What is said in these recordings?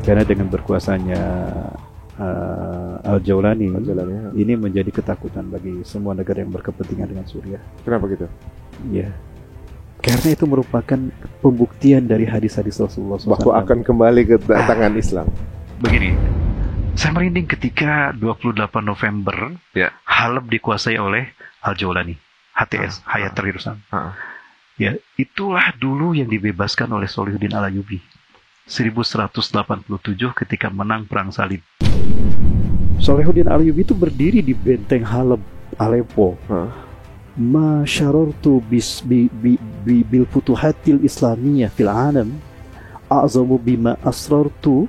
Karena dengan berkuasanya Al-Jawlani ini menjadi ketakutan bagi semua negara yang berkepentingan dengan Suriah. Kenapa gitu? Ya, karena itu merupakan pembuktian dari hadis-hadis Rasulullah SAW bahwa akan kembali ke tangan Islam. Begini, saya merinding ketika 28 November Halab dikuasai oleh Al-Jawlani, HTS, Hayat Tahrir Sham. Ya, itulah dulu yang dibebaskan oleh Sholihuddin Al-Ayyubi 1187 ketika menang perang salib. Sholihuddin Al-Ayyubi itu berdiri di benteng Halab, Aleppo. Ma syarartu bil futuhatil islamiyah fil alam a'zamu bima asrartu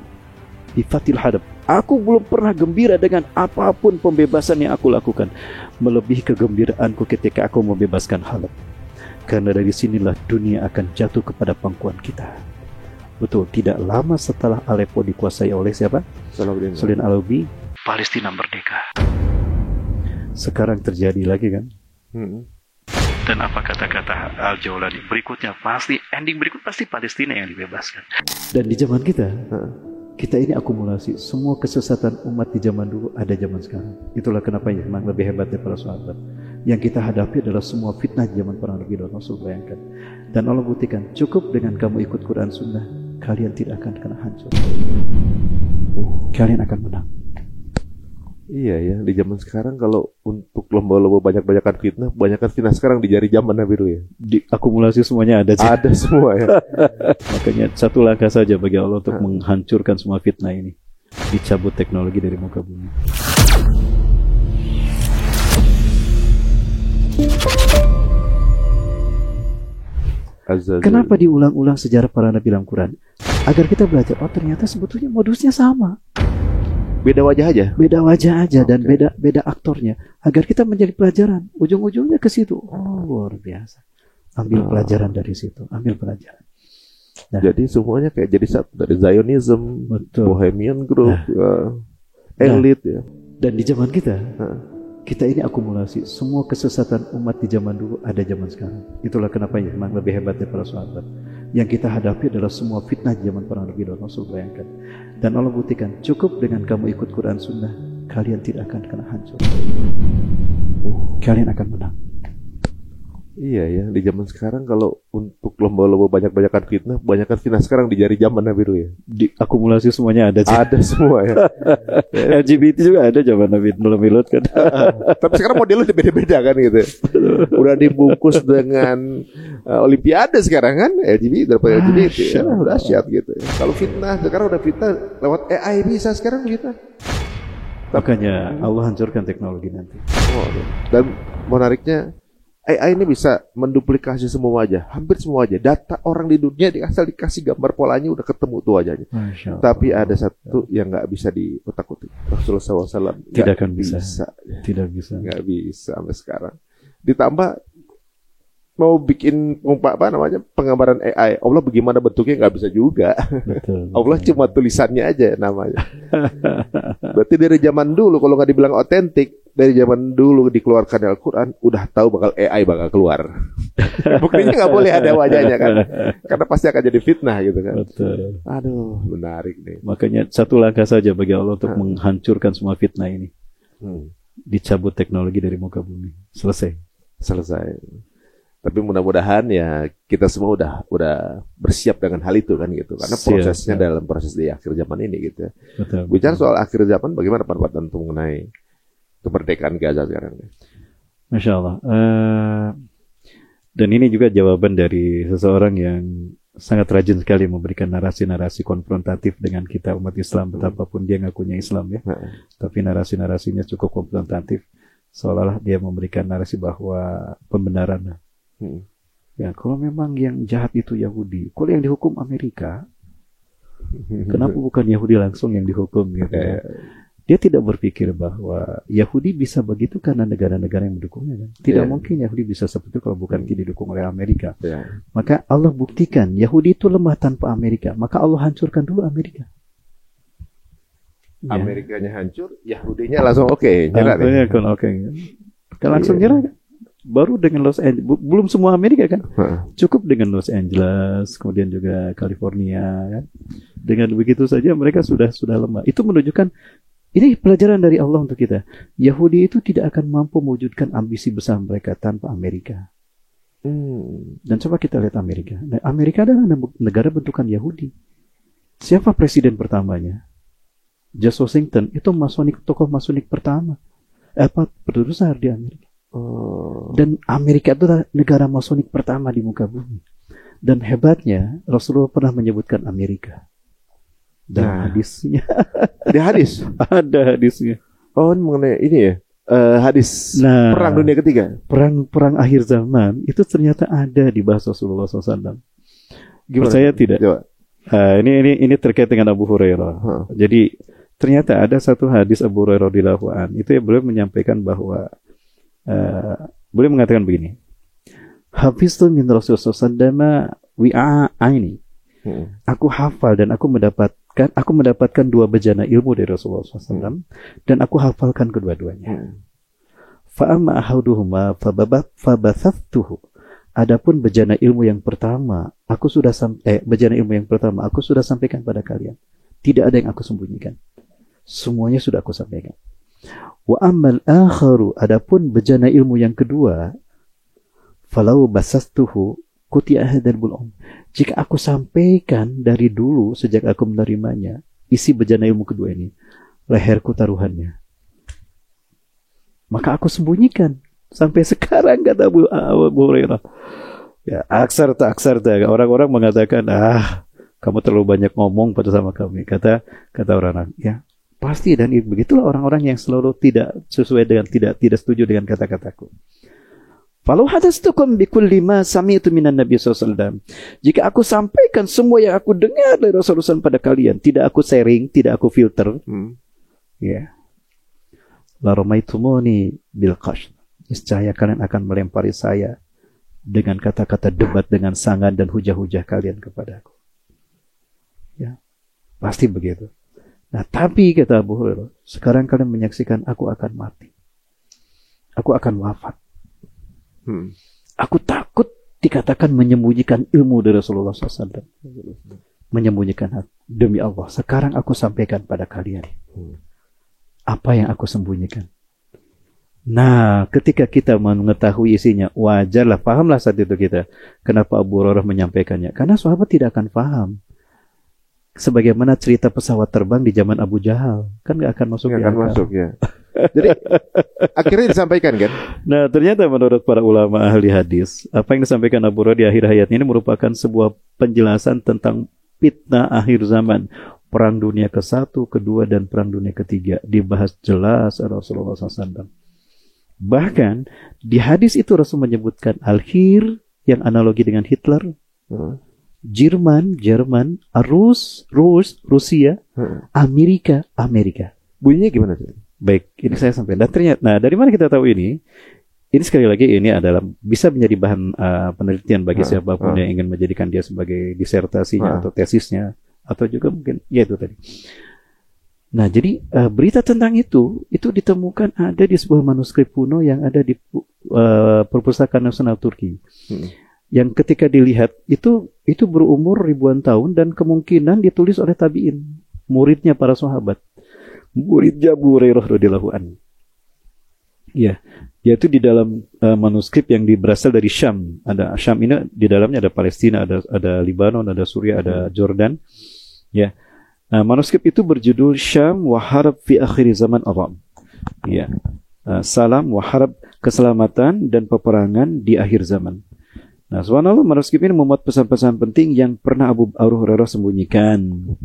bi fatil Halab. Aku belum pernah gembira dengan apapun pembebasan yang aku lakukan melebihi kegembiraanku ketika aku membebaskan Halab. Karena dari sinilah dunia akan jatuh kepada pangkuan kita. Betul, tidak lama setelah Aleppo dikuasai oleh siapa? Sholihuddin Al-Ayyubi, Palestina merdeka. Sekarang terjadi lagi kan? Dan apa kata-kata Al-Jawlani berikutnya, pasti ending berikut pasti Palestina yang dibebaskan. Dan di zaman kita, kita ini akumulasi semua kesesatan umat di zaman dulu ada zaman sekarang. Itulah kenapa memang lebih hebat daripada sahabat. Yang kita hadapi adalah semua fitnah di zaman para nabi dan rasul, bayangkan. Dan Allah buktikan, cukup dengan kamu ikut Quran Sunnah, kalian tidak akan kena hancur. Kalian akan menang. Iya ya, di zaman sekarang kalau untuk lomba-lomba banyak-banyakan fitnah sekarang di jari zaman Nabi dulu ya. Akumulasi semuanya ada. Ada semua ya. Makanya satu langkah saja bagi Allah untuk menghancurkan semua fitnah ini. Dicabut teknologi dari muka bumi. Kenapa diulang-ulang sejarah para nabi dalam Quran? Agar kita belajar, oh ternyata sebetulnya modusnya sama. Beda wajah aja Dan beda aktornya, agar kita menjadi pelajaran. Ujung-ujungnya ke situ. Oh, luar biasa. Ambil pelajaran dari situ, ambil pelajaran. Nah, jadi semuanya kayak jadi satu, dari Zionism, Bohemian Group, elit ya. Dan di zaman kita, kita ini akumulasi semua kesesatan umat di zaman dulu ada zaman sekarang. Itulah kenapa memang lebih hebat daripada sahabat. Yang kita hadapi adalah semua fitnah di zaman para nabi dan rasul, bayangkan. Dan Allah buktikan, cukup dengan kamu ikut Quran Sunnah, kalian tidak akan kena hancur. Kalian akan menang. Iya ya, di zaman sekarang kalau untuk lomba-lomba banyak-banyakan fitnah sekarang di jari zaman Nabi dulu ya. Akumulasi semuanya ada. Ada semua ya. LGBT juga ada zaman Nabi Lot kan. Tapi sekarang modelnya udah beda-beda kan gitu. Udah dibungkus dengan Olimpiade sekarang kan, LGBT ya, udah dahsyat gitu. Kalau fitnah sekarang udah fitnah lewat AI bisa sekarang fitnah. Makanya Allah hancurkan teknologi nanti. Dan menariknya AI ini bisa menduplikasi semua wajah, hampir semua wajah. Data orang di dunia asal dikasih gambar polanya udah ketemu tuh wajahnya. Tapi ada satu yang nggak bisa diotak-atik. Rasulullah SAW tidak akan bisa. Tidak bisa. Nggak bisa sampai sekarang. Ditambah mau bikin penggambaran AI, Allah bagaimana bentuknya nggak bisa juga. Betul. Allah cuma tulisannya aja namanya. Berarti dari zaman dulu kalau nggak dibilang otentik, dari zaman dulu dikeluarkan Al-Quran, udah tahu AI bakal keluar. Buktinya nggak boleh ada wajahnya kan, karena pasti akan jadi fitnah gitu kan. Betul. Aduh, menarik nih. Makanya satu langkah saja bagi Allah untuk menghancurkan semua fitnah ini. Dicabut teknologi dari muka bumi. Selesai. Tapi mudah-mudahan ya kita semua udah bersiap dengan hal itu kan gitu, karena prosesnya dalam proses di akhir zaman ini gitu. Betul. Bicara soal akhir zaman, bagaimana pendapat Antum mengenai kemerdekaan Gaza sekarang? Masya Allah. Dan ini juga jawaban dari seseorang yang sangat rajin sekali memberikan narasi-narasi konfrontatif dengan kita umat Islam, betapapun dia ngakunya Islam ya. Tapi narasi-narasinya cukup konfrontatif, seolah-olah dia memberikan narasi bahwa pembenaran. Ya, kalau memang yang jahat itu Yahudi, kalau yang dihukum Amerika, kenapa bukan Yahudi langsung yang dihukum gitu ya? Dia tidak berpikir bahwa Yahudi bisa begitu karena negara-negara yang mendukungnya kan? Tidak mungkin Yahudi bisa seperti itu kalau bukan didukung oleh Amerika. Maka Allah buktikan Yahudi itu lemah tanpa Amerika, maka Allah hancurkan dulu Amerika. Amerikanya hancur, Yahudinya langsung nyerah. Kan langsung nyerah kan? Baru dengan Los Angeles, belum semua Amerika kan, cukup dengan Los Angeles, kemudian juga California kan. Dengan begitu saja mereka sudah lemah. Itu menunjukkan ini pelajaran dari Allah untuk kita. Yahudi itu tidak akan mampu mewujudkan ambisi besar mereka tanpa Amerika. Dan coba kita lihat Amerika. Nah, Amerika adalah negara bentukan Yahudi. Siapa presiden pertamanya? George Washington. Itu tokoh Masonik pertama. Terbesar di Amerika. Dan Amerika itu adalah negara Masonik pertama di muka bumi. Dan hebatnya Rasulullah pernah menyebutkan Amerika. Dan hadisnya. Ada hadis? Ada hadisnya. Oh, mengenai ini ya? Hadis Perang Dunia Ketiga. Perang akhir zaman itu ternyata ada di bahasa Rasulullah SAW. Gimana? Percaya tidak? Ini terkait dengan Abu Hurairah. Jadi ternyata ada satu hadis Abu Hurairah radhiyallahu anhu itu yang beliau menyampaikan bahwa beliau mengatakan begini. Hafiztu min Rasulullah SAW wi'a'aini. Aku hafal dan aku mendapatkan dua bejana ilmu dari Rasulullah SAW dan aku hafalkan kedua-duanya. Fa'amma ahaduhuma fabathaftuhu. Adapun bejana ilmu yang pertama, aku sudah sampaikan pada kalian. Tidak ada yang aku sembunyikan. Semuanya sudah aku sampaikan. Wa ammal akharu, adapun bejana ilmu yang kedua, falau basastuhu kuti'ah hadzal bul'um. Jika aku sampaikan dari dulu sejak aku menerimanya, isi bejana ilmu kedua ini, leherku taruhannya. Maka aku sembunyikan sampai sekarang, kata Abu Hurairah. Ya, aksarta. Orang-orang mengatakan, kamu terlalu banyak ngomong pada sama kami. Kata orang-orang, ya pasti, dan begitulah orang-orang yang selalu tidak sesuai dengan tidak setuju dengan kata-kataku. Falau hadastukum bikulli ma sami'tu minan Nabi SAW. Jika aku sampaikan semua yang aku dengar dari Rasulullah SAW pada kalian, tidak aku sharing, tidak aku filter, ya, la ramaitumuni bil qashr. Niscaya kalian akan melempari saya dengan kata-kata debat dengan sangan dan hujah-hujah kalian kepadaku. Ya, pasti begitu. Nah, tapi kata Abu Hurairah, sekarang kalian menyaksikan aku akan mati. Aku akan wafat. Aku takut dikatakan menyembunyikan ilmu dari Rasulullah SAW. Menyembunyikan demi Allah. Sekarang aku sampaikan pada kalian. Apa yang aku sembunyikan? Nah, ketika kita mengetahui isinya, wajarlah, pahamlah saat itu kita. Kenapa Abu Hurairah menyampaikannya? Karena sahabat tidak akan paham. Sebagaimana cerita pesawat terbang di zaman Abu Jahal. Kan gak akan masuk. Gak akan masuk, ya. Jadi akhirnya disampaikan kan? Nah, ternyata menurut para ulama ahli hadis, apa yang disampaikan Abu Hurairah di akhir hayatnya ini merupakan sebuah penjelasan tentang fitnah akhir zaman. Perang dunia ke-1, ke-2, dan perang dunia ke-3 dibahas jelas oleh Rasulullah SAW. Bahkan di hadis itu Rasul menyebutkan Al-Hir yang analogi dengan Hitler, Jerman, Rusia, Amerika. Bunyinya gimana tuh? Baik, ini saya sampai. Dan ternyata, nah dari mana kita tahu ini? Ini sekali lagi ini adalah bisa menjadi bahan penelitian bagi siapapun yang ingin menjadikan dia sebagai disertasinya atau tesisnya, atau juga mungkin ya itu tadi. Nah, jadi berita tentang itu ditemukan ada di sebuah manuskrip kuno yang ada di Perpustakaan Nasional Turki. Yang ketika dilihat itu berumur ribuan tahun dan kemungkinan ditulis oleh tabi'in, muridnya para sahabat. Muridnya Abu Hurairah radhiyallahu anhu. Ya, yaitu di dalam manuskrip yang berasal dari Syam. Ada Syam ini di dalamnya ada Palestina, ada Libanon, ada Suriah, ada Jordan. Ya. Nah, manuskrip itu berjudul Syam wa Harb fi akhir zaman Aram. Ya. Salam wa Harb, keselamatan dan peperangan di akhir zaman. Nah, subhanallah, manuskrip ini memuat pesan-pesan penting yang pernah Abu Hurairah sembunyikan.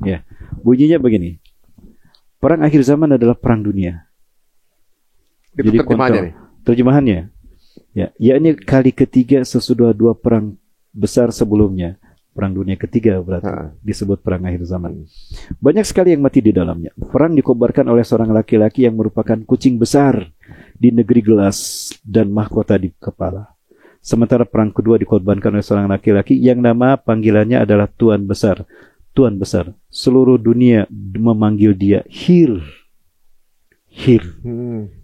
Ya. Bunyinya begini. Perang akhir zaman adalah perang dunia. Itu jadi terjemahannya. Ya, yakni kali ketiga sesudah dua perang besar sebelumnya. Perang dunia ketiga berarti disebut perang akhir zaman. Banyak sekali yang mati di dalamnya. Perang dikobarkan oleh seorang laki-laki yang merupakan kucing besar di negeri gelas dan mahkota di kepala. Sementara perang kedua dikorbankan oleh seorang laki-laki yang nama panggilannya adalah Tuan Besar. Tuan Besar. Seluruh dunia memanggil dia Hir.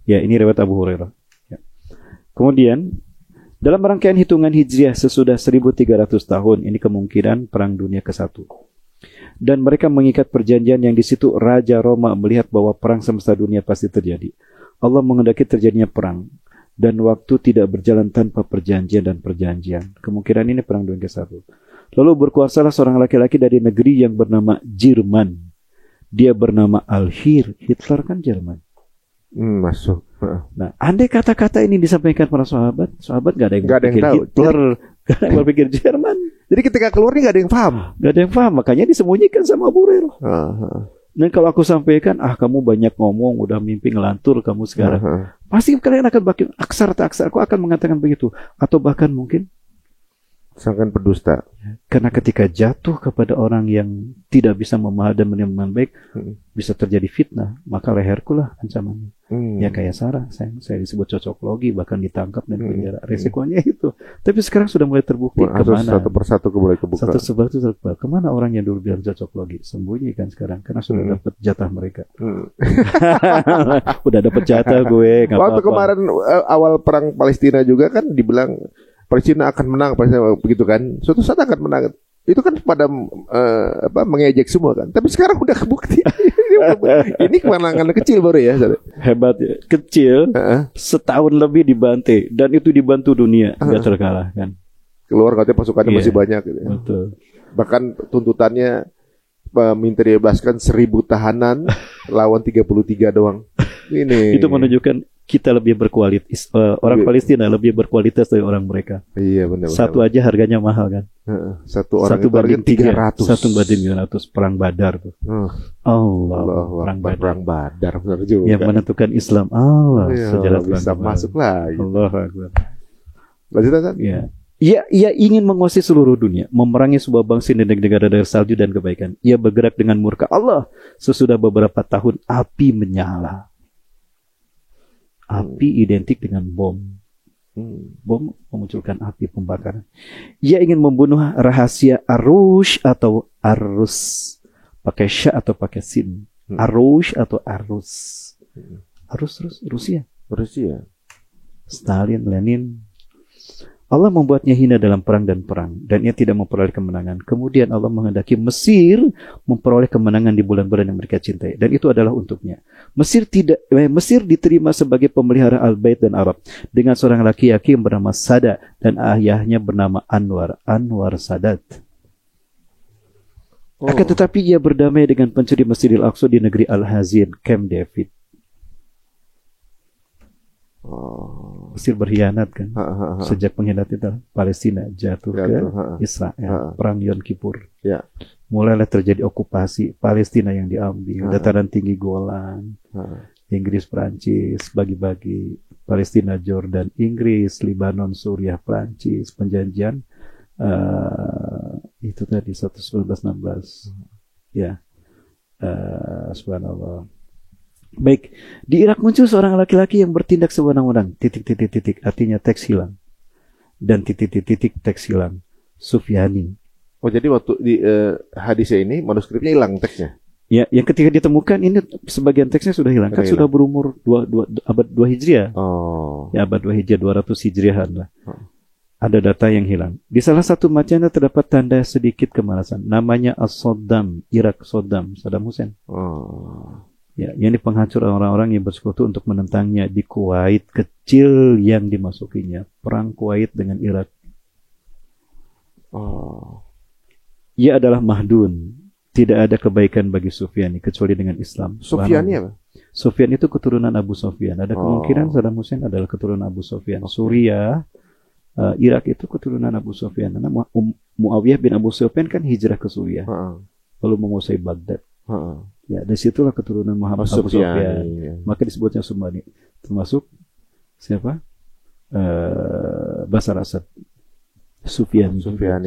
Ya, ini riwayat Abu Hurairah. Ya. Kemudian dalam rangkaian hitungan Hijriah sesudah 1300 tahun, ini kemungkinan perang dunia ke-1. Dan mereka mengikat perjanjian yang di situ Raja Roma melihat bahwa perang semesta dunia pasti terjadi. Allah menghendaki terjadinya perang. Dan waktu tidak berjalan tanpa perjanjian dan perjanjian. Kemungkinan ini perang dunia ke-1. Lalu berkuasalah seorang laki-laki dari negeri yang bernama Jerman. Dia bernama Al-Hir. Hitler kan Jerman. Masuk. Nah, andai kata-kata ini disampaikan para sahabat gak ada yang berpikir Hitler, gak ada yang berpikir Jerman. Jadi ketika keluar ini gak ada yang paham. Gak ada yang paham, makanya disembunyikan sama Abu Hurairah. Dan kalau aku sampaikan, kamu banyak ngomong, udah mimpi ngelantur kamu sekarang. Pasti kalian akan bikin aksar tak aksar. Aku akan mengatakan begitu. Atau bahkan mungkin sangkan pendusta. Karena ketika jatuh kepada orang yang tidak bisa memahami dan menerima baik, bisa terjadi fitnah. Maka leherku lah ancamannya. Ya kayak Sarah, saya disebut cocoklogi, bahkan ditangkap dan penjara. Resikonya itu. Tapi sekarang sudah mulai terbukti. Kemana? Satu persatu mulai kebuka. Satu persatu terbuka. Kemana orang yang dulu bilang cocoklogi? Sembunyikan sekarang, karena sudah dapat jatah mereka. Udah dapat jatah gue. Waktu kemarin awal perang Palestina juga kan dibilang Palestina akan menang, begitu kan? Suatu saat akan menang. Itu kan pada mengejek semua kan. Tapi sekarang udah kebukti. Ini kemenangan kecil baru ya. Hebat ya. Kecil, setahun lebih dibantai. Dan itu dibantu dunia. Gak terkalahkan. Keluar katanya pasukannya masih banyak. Gitu ya. Betul. Bahkan tuntutannya minta dibebaskan 1.000 tahanan lawan 33 doang. Ini. Itu menunjukkan kita lebih berkualitas, orang Palestina lebih berkualitas dari orang mereka. Iya benar. Satu aja harganya mahal kan. Satu orang itu banding 300. 1 banding 300 perang Badar tuh. Perang Badar benar juga. Yang menentukan Islam. Sejarah bisa masuk lagi. Allah Akbar. Lanjut. Ya. Ia ingin menguasai seluruh dunia, memerangi sebuah bangsa di negara dari salju dan kebaikan. Ia bergerak dengan murka Allah. Sesudah beberapa tahun api menyala. Api identik dengan bom. Bom memunculkan api pembakaran. Ia ingin membunuh rahasia Arush atau Arus. Pakai sya atau pakai sin. Arush atau Arus. Arus Rusia. Stalin, Lenin. Allah membuatnya hina dalam perang dan ia tidak memperoleh kemenangan. Kemudian Allah menghendaki Mesir memperoleh kemenangan di bulan-bulan yang mereka cintai, dan itu adalah untuknya. Mesir diterima sebagai pemelihara Al-Bait dan Arab dengan seorang laki-laki yang bernama Sada dan ayahnya bernama Anwar Sadat. Akan tetapi ia berdamai dengan pencuri Masjidil Aqsa di negeri Al-Hazin, Camp David. Mesir berkhianat kan. Sejak pengkhianat itu Palestina jatuh ke Israel. Perang Yom Kippur. Mulailah terjadi okupasi Palestina yang diambil. Dataran tinggi Golan. Inggris, Prancis bagi-bagi. Palestina, Jordan, Inggris, Libanon, Suriah, Prancis. Perjanjian itu tadi 1916. Ya. Subhanallah. Baik, di Irak muncul seorang laki-laki yang bertindak sewenang-wenang. Titik, artinya teks hilang. Dan titik, teks hilang. Sufyani. Jadi waktu di hadisnya ini manuskripnya hilang teksnya. Ya, yang ketika ditemukan ini sebagian teksnya sudah hilang. Kan sudah berumur abad 2 Hijriah. Ya, abad 2 Hijriah, 200 Hijriahan lah. Ada data yang hilang. Di salah satu macamnya terdapat tanda sedikit kemalasan. Namanya As-Saddam, Irak Saddam Hussein. Ya, ini penghancur orang-orang yang bersekutu untuk menentangnya di Kuwait kecil yang dimasukinya. Perang Kuwait dengan Irak. Ia adalah Mahdun. Tidak ada kebaikan bagi Sufyan kecuali dengan Islam. Sufyan apa? Sufyan itu keturunan Abu Sufyan. Ada kemungkinan Saddam Hussein adalah keturunan Abu Sufyan. Suriah, Irak itu keturunan Abu Sufyan. Karena Muawiyah bin Abu Sufyan kan hijrah ke Suriah. Lalu menguasai Baghdad. Ya, dari situlah keturunan Muhammad Abu Sufyan. Maka disebutnya Sumani. Termasuk siapa? Bashar Asad. Sufyan juga.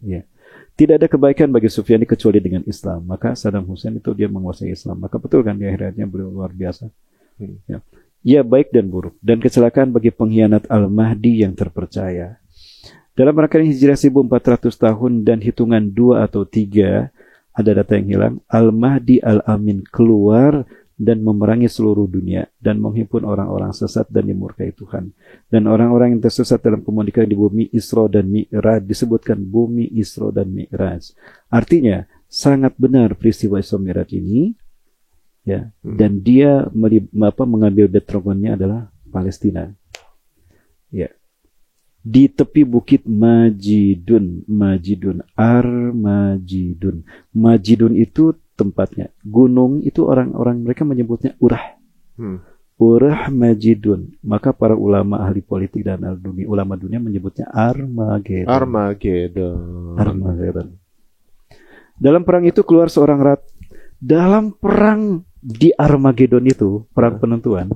Ya. Tidak ada kebaikan bagi Sufyan kecuali dengan Islam. Maka Saddam Hussein itu dia menguasai Islam. Maka betul kan di akhiratnya beliau luar biasa. Ya. Ia baik dan buruk. Dan kecelakaan bagi pengkhianat Al-Mahdi yang terpercaya. Dalam rangkaian hijrah 1400 tahun dan hitungan 2 atau 3, ada data yang hilang. Al-Mahdi Al-Amin keluar dan memerangi seluruh dunia dan menghimpun orang-orang sesat dan dimurkai Tuhan. Dan orang-orang yang tersesat dalam komunikasi di bumi Isra dan Mi'raj disebutkan bumi Isra dan Mi'raj. Artinya sangat benar peristiwa Isra Mi'raj ini, ya, dan dia mengambil detrogonnya adalah Palestina, ya, di tepi bukit Majidun, Majidun itu tempatnya. Gunung itu orang-orang mereka menyebutnya Urah. Urah Majidun. Maka para ulama ahli politik dan ulama dunia menyebutnya Armageddon. Dalam perang itu keluar seorang dalam perang di Armageddon itu, perang penentuan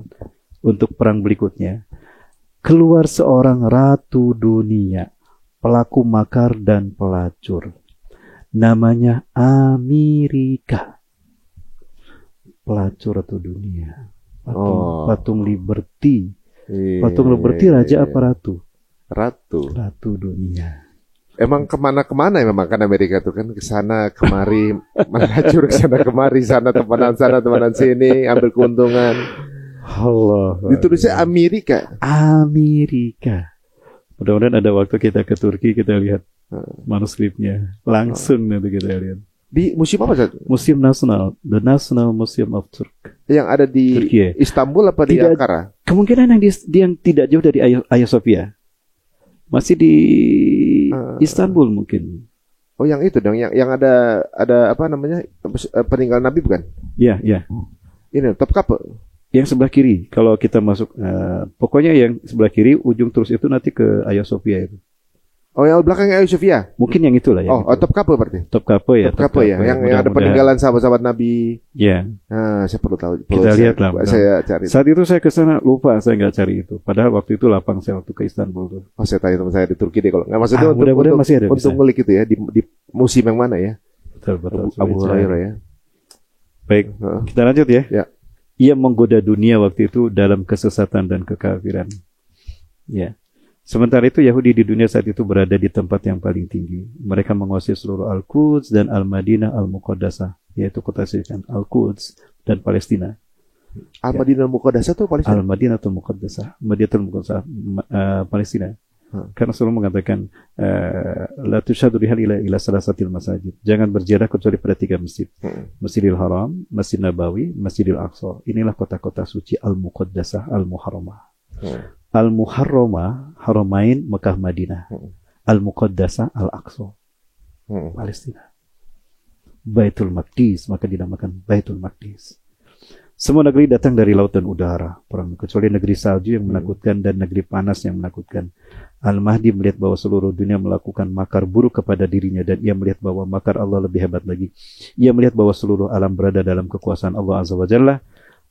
untuk perang berikutnya, keluar seorang ratu dunia, pelaku makar dan pelacur. Namanya Amerika. Pelacur ratu dunia. Patung Liberty. Patung Liberty raja apa ratu? Ratu dunia. Emang kemana-kemana ya memang kan Amerika tuh kan, kesana kemari melacur, kesana kemari, sana temenan sini, ambil keuntungan. Allah. Ditulisnya Amerika. Mudah-mudahan ada waktu kita ke Turki, kita lihat manuskripnya langsung, nanti kita lihat. Di museum apa saja? Museum Nasional, The National Museum of Turk. Yang ada di Turki, Istanbul apa di Ankara? Kemungkinan yang tidak jauh dari Hagia Sophia. Masih di Istanbul mungkin. Oh, yang itu dong, yang ada apa namanya, peninggalan Nabi bukan? Iya. Ini Topkapi. Yang sebelah kiri, kalau kita masuk, pokoknya yang sebelah kiri ujung terus itu nanti ke Hagia Sophia itu. Oh, yang belakangnya Hagia Sophia? Mungkin yang itulah ya. Topkapi berarti? Topkapi ya. Yang ada peninggalan sahabat-sahabat Nabi. Iya. Saya perlu tahu. Kita lihat lah. Saya cari. Saat itu saya ke sana lupa, saya nggak cari itu. Padahal waktu itu lapang saya waktu ke Istanbul tuh. Oh, saya tanya teman saya di Turki deh kalau nggak, maksudnya mudah-mudahan masih ada. Untuk ngulik itu ya di musim yang mana ya? Betul. Abu Hurairah ya. Baik, kita lanjut ya. Ya. Ia menggoda dunia waktu itu dalam kesesatan dan kekafiran. Ya. Sementara itu Yahudi di dunia saat itu berada di tempat yang paling tinggi. Mereka menguasai seluruh Al-Quds dan Al-Madinah Al-Muqaddasah, yaitu kota suci Al-Quds dan Palestina. Al-Madinah Al-Muqaddasah itu Palestina. Al-Madinah Al-Muqaddasah, Muqaddasah Palestina. Karena Rasulullah mengatakan la tusyadu rihal ila salasatil masajid. Jangan berziarah kecuali pada 3 masjid. Masjidil Haram, Masjid Nabawi, Masjidil Aqsa. Inilah kota-kota suci Al-Muqaddasah, Al-Muharramah. Al-Muharramah, Haramain, Mekah, Madinah. Al-Muqaddasah, Al-Aqsa, Palestina. Baitul Maqdis, maka dinamakan Baitul Maqdis. Semua negeri datang dari laut dan udara, perang, kecuali negeri salju yang menakutkan dan negeri panas yang menakutkan. Al-Mahdi melihat bahwa seluruh dunia melakukan makar buruk kepada dirinya, dan ia melihat bahwa makar Allah lebih hebat lagi. Ia melihat bahwa seluruh alam berada dalam kekuasaan Allah Azza wa Jalla.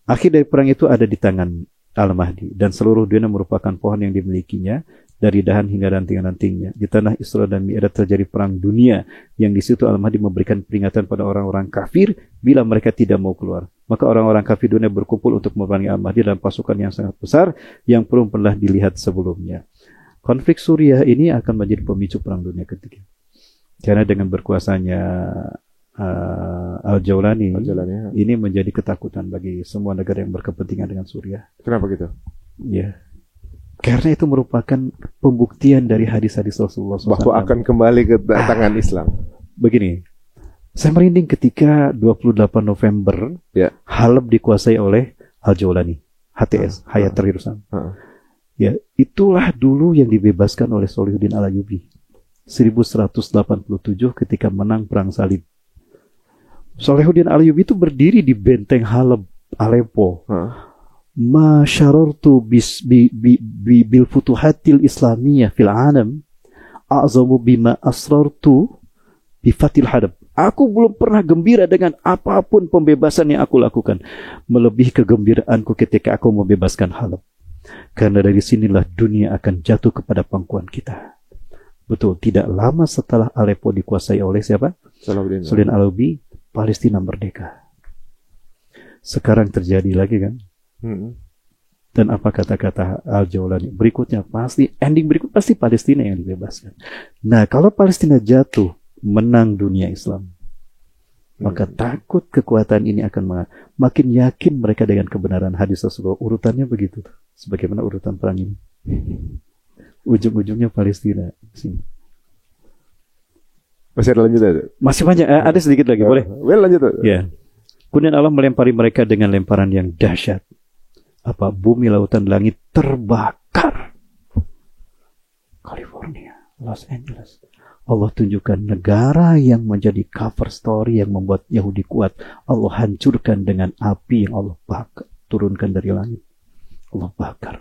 Akhir dari perang itu ada di tangan Al-Mahdi, dan seluruh dunia merupakan pohon yang dimilikinya, dari dahan hingga ranting-rantingnya. Di tanah Isra dan Mi'raj terjadi perang dunia, yang di situ Al-Mahdi memberikan peringatan pada orang-orang kafir bila mereka tidak mau keluar. Maka orang-orang kafir dunia berkumpul untuk memerangi Al-Mahdi dalam pasukan yang sangat besar yang belum pernah dilihat sebelumnya. Konflik Suriah ini akan menjadi pemicu perang dunia ketiga. Karena dengan berkuasanya Al-Jawlani ini menjadi ketakutan bagi semua negara yang berkepentingan dengan Suriah. Kenapa gitu? Ya, karena itu merupakan pembuktian dari hadis-hadis Rasulullah SAW bahwa akan kembali ke tangan Islam. Begini, saya merinding ketika 28 November Halab dikuasai oleh Al-Jawlani, HTS, Hayat Tahrir Sam. Ya, itulah dulu yang dibebaskan oleh Salahuddin Al-Ayyubi 1187 ketika menang perang salib. Salahuddin Al-Ayyubi itu berdiri di benteng Halab, Aleppo. Ma syarartu bil futuhatil islamiyah fil alam a'zamu bima asrartu bi fatil Halab. Aku belum pernah gembira dengan apapun pembebasan yang aku lakukan, melebihi kegembiraanku ketika aku membebaskan Halab. Karena dari sinilah dunia akan jatuh kepada pangkuan kita. Betul, tidak lama setelah Aleppo dikuasai oleh siapa? Salahuddin Al-Ayyubi, Palestina merdeka. Sekarang terjadi lagi kan? Dan apa kata-kata Al-Jawlani? Berikutnya pasti, ending berikut pasti Palestina yang dibebaskan. Nah, kalau Palestina jatuh, menang dunia Islam, maka takut kekuatan ini akan makin yakin mereka dengan kebenaran hadis Rasulullah. Urutannya begitu, sebagaimana urutan perang ini. Ujung-ujungnya Palestina sini. Masih ada lanjutan? Masih banyak, ada sedikit lagi, boleh? Lanjut. Ya. Kemudian Allah melempari mereka dengan lemparan yang dahsyat. Bumi, lautan, langit terbakar. California, Los Angeles. Allah tunjukkan negara yang menjadi cover story yang membuat Yahudi kuat. Allah hancurkan dengan api yang Allah turunkan dari langit. Allah bakar.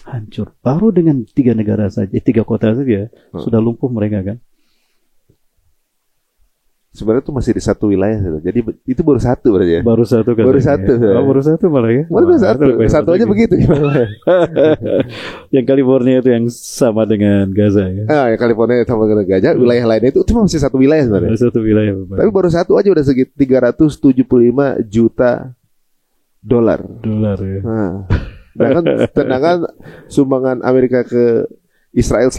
Hancur. Baru dengan 3 negara saja, 3 kota saja, sudah lumpuh mereka kan. Sebenarnya itu masih di satu wilayah, jadi itu baru satu berarti ya. Baru satu kan. Baru satu. Baru satu malah ya. Baru satu. Satu aja begitu. Yang California itu yang sama dengan Gaza ya. Yang California sama dengan Gaza, wilayah lainnya itu masih satu wilayah sebenarnya. Satu wilayah. Tapi baru satu aja udah segitu 375 juta dolar. Ya. Sedangkan sumbangan Amerika ke Israel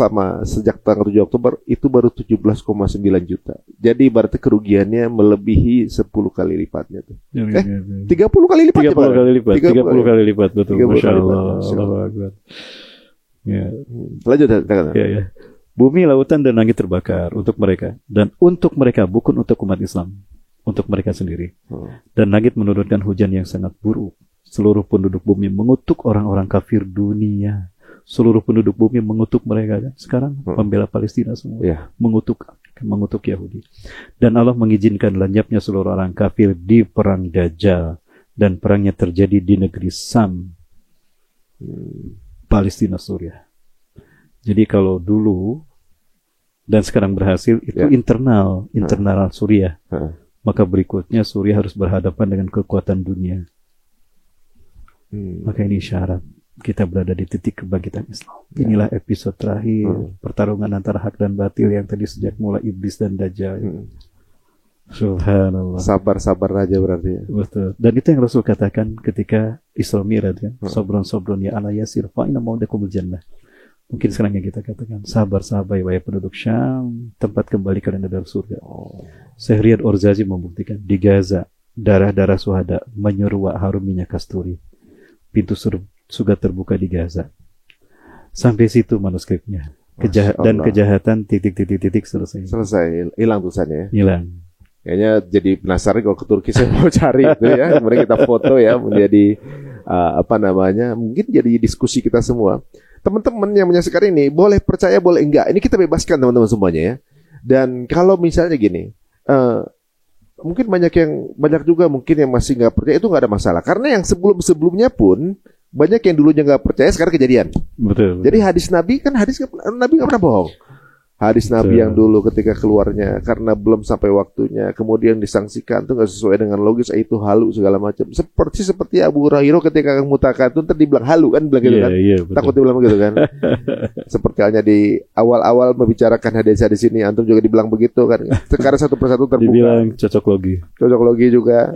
sejak tanggal 7 Oktober itu baru 17,9 juta. Jadi berarti kerugiannya melebihi 10 kali lipatnya tuh. 30 kali lipat. 30 kali lipat betul. Masya Allah. Ya. Lanjut. Ya. Bumi, lautan dan langit terbakar untuk mereka, dan untuk mereka, bukan untuk umat Islam, untuk mereka sendiri. Dan langit menurunkan hujan yang sangat buruk. Seluruh penduduk bumi mengutuk orang-orang kafir dunia. Seluruh penduduk bumi mengutuk mereka kan? Sekarang pembela Palestina semua mengutuk Yahudi. Dan Allah mengizinkan lenyapnya seluruh orang kafir di perang Dajjal, dan perangnya terjadi di negeri Sam, Palestina, Suriah. Jadi kalau dulu dan sekarang berhasil itu internal Suriah, maka berikutnya Suriah harus berhadapan dengan kekuatan dunia. Maka ini syarat kita berada di titik kebangkitan Islam. Inilah episode terakhir pertarungan antara hak dan batil yang tadi sejak mulai iblis dan Dajjal. Subhanallah. Sabar aja berarti. Betul. Dan itu yang Rasul katakan ketika Isra Mi'raj kan. Sobron ya ala yasir fa inna maudakumul jannah. Mungkin sekarang yang kita katakan sabar ya wahai penduduk Syam, tempat kembali kalian adalah surga. Syekh Riyad Orzazi membuktikan di Gaza darah-darah syuhada menyeruak harum minyak kasturi. Pintu surga terbuka di Gaza. Sampai situ manuskripnya. Dan kejahatan titik selesai. Hilang tulisannya ya. Hilang. Kayaknya jadi penasaran kalau ke Turki saya mau cari itu ya. Kemudian kita foto ya menjadi mungkin jadi diskusi kita semua. Teman-teman yang menyaksikan ini boleh percaya boleh enggak. Ini kita bebaskan teman-teman semuanya ya. Dan kalau misalnya gini, mungkin banyak juga mungkin yang masih nggak percaya, itu nggak ada masalah. Karena yang sebelumnya pun banyak yang dulunya nggak percaya sekarang kejadian. Betul. Jadi hadis Nabi nggak pernah bohong. Hadis Nabi yang dulu ketika keluarnya karena belum sampai waktunya, kemudian disangsikan itu nggak sesuai dengan logis, itu halu segala macam. Seperti Abu Hurairah ketika mutakatun tadi bilang halu kan, bilang gitu kan. Takut dibilang begitu kan. Seperti halnya di awal-awal membicarakan hadis-hadis ini, antum juga dibilang begitu kan. Sekarang satu persatu terbuka. Dibilang cocok logi juga.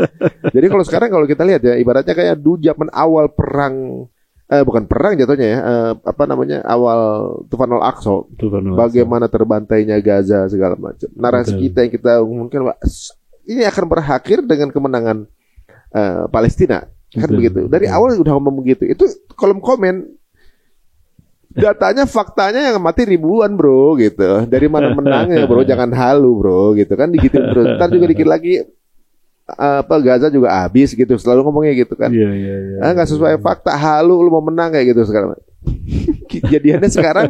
Jadi kalau kita lihat ya, ibaratnya kayak dulu zaman awal perang. Bukan perang jatuhnya ya, awal Tufan al-Aqsa, bagaimana terbantainya Gaza segala macam. Narasi kita yang kita mungkin ini akan berakhir dengan kemenangan Palestina, kan begitu. Dari awal udah ngomong begitu. Itu kolom komen datanya, faktanya yang mati ribuan bro, gitu. Dari mana menangnya bro, jangan halu bro, gitu kan, digitu bro. Ntar juga dikit lagi Gaza juga habis gitu, selalu ngomongnya gitu kan. Nggak sesuai fakta, halu lu mau menang kayak gitu sekarang. Kejadiannya sekarang